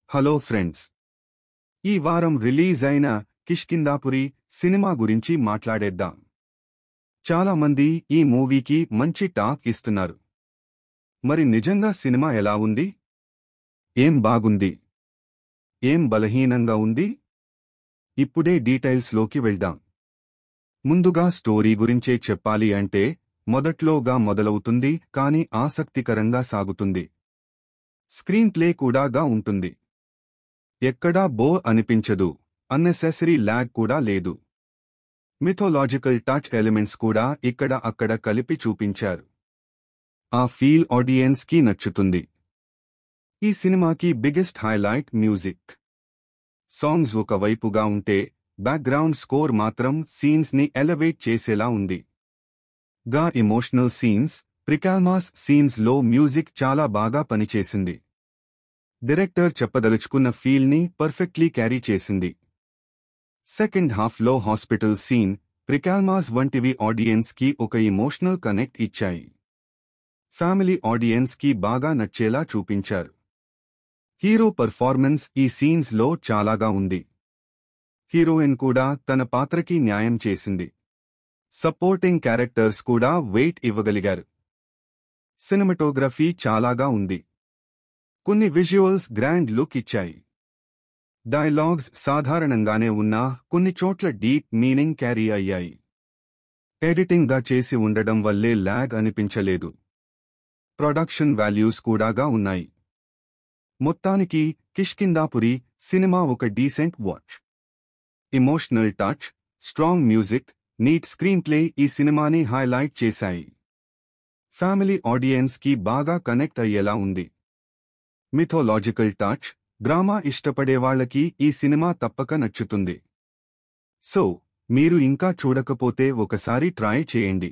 Hello friends, ఈ వారం release అయిన కిష్కింధాపురి సినిమా గురించి మాట్లాడేద్దాం. చాలా మంది ఈ మూవీకి మంచి టాక్ ఇస్తున్నారు. మరి నిజంగా సినిమా ఎలా ఉంది? ఏం బాగుంది, ఏం బలహీనంగా ఉంది? ఇప్పుడే డీటెయిల్స్లోకి వెళ్దాం. ముందుగా స్టోరీ గురించే చెప్పాలి అంటే మొదట్లోగా మొదలవుతుంది, కానీ ఆసక్తికరంగా సాగుతుంది. స్క్రీన్ ప్లే కూడాగా ఉంటుంది. ఎక్కడా బోర్ అనిపించదు, అన్నెసెసరీ ల్యాగ్ కూడా లేదు. మిథోలాజికల్ టచ్ ఎలిమెంట్స్ కూడా ఇక్కడ అక్కడ కలిపి చూపించారు. ఆ ఫీల్ ఆడియన్స్ కి నచ్చుతుంది. ఈ సినిమాకి బిగ్గెస్ట్ హైలైట్ మ్యూజిక్. సాంగ్స్ ఒకవైపుగా ఉంటే బ్యాక్గ్రౌండ్ స్కోర్ మాత్రం సీన్స్ ని ఎలివేట్ చేసేలా ఉంది. ఎమోషనల్ సీన్స్, ప్రికాల్మాస్ సీన్స్ లో మ్యూజిక్ చాలా బాగా పనిచేసింది. డైరెక్టర్ చెప్పదలుచుకున్న ఫీల్ ని పర్ఫెక్ట్లీ క్యారీ చేసింది. సెకండ్ హాఫ్ లో హాస్పిటల్ సీన్, ప్రికాల్మాస్ వంటివి ఆడియన్స్ కి ఒక ఎమోషనల్ కనెక్ట్ ఇచ్చాయి. ఫ్యామిలీ ఆడియన్స్ కి బాగా నచ్చేలా చూపించారు. హీరో పర్ఫార్మెన్స్ ఈ సీన్స్ లో చాలాగా ఉంది. హీరోయిన్ కూడా తన పాత్రకి న్యాయం చేసింది. సపోర్టింగ్ క్యారెక్టర్స్ కూడా వెయిట్ ఇవ్వగలిగారు. సినిమాటోగ్రఫీ చాలాగా ఉంది. కొన్ని విజువల్స్ గ్రాండ్ లుక్ ఇచ్చాయి. డైలాగ్స్ సాధారణంగానే ఉన్నా కొన్ని చోట్ల డీప్ మీనింగ్ క్యారీ అయ్యాయి. ఎడిటింగ్ గా చేసి ఉండడం వల్లే ల్యాగ్ అనిపించలేదు. ప్రొడక్షన్ వాల్యూస్ కూడాగా ఉన్నాయి. మొత్తానికి కిష్కింధాపురి సినిమా ఒక decent watch. Emotional touch, strong music, neat screen play ఈ సినిమాని హైలైట్ చేశాయి. ఫ్యామిలీ ఆడియన్స్ కి బాగా కనెక్ట్ అయ్యేలా ఉంది. మిథోలాజికల్ టచ్, డ్రామా ఇష్టపడేవాళ్లకి ఈ సినిమా తప్పక నచ్చుతుంది. సో, మీరు ఇంకా చూడకపోతే ఒకసారి ట్రై చేయండి.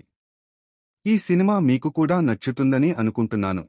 ఈ సినిమా మీకు కూడా నచ్చుతుందని అనుకుంటున్నాను.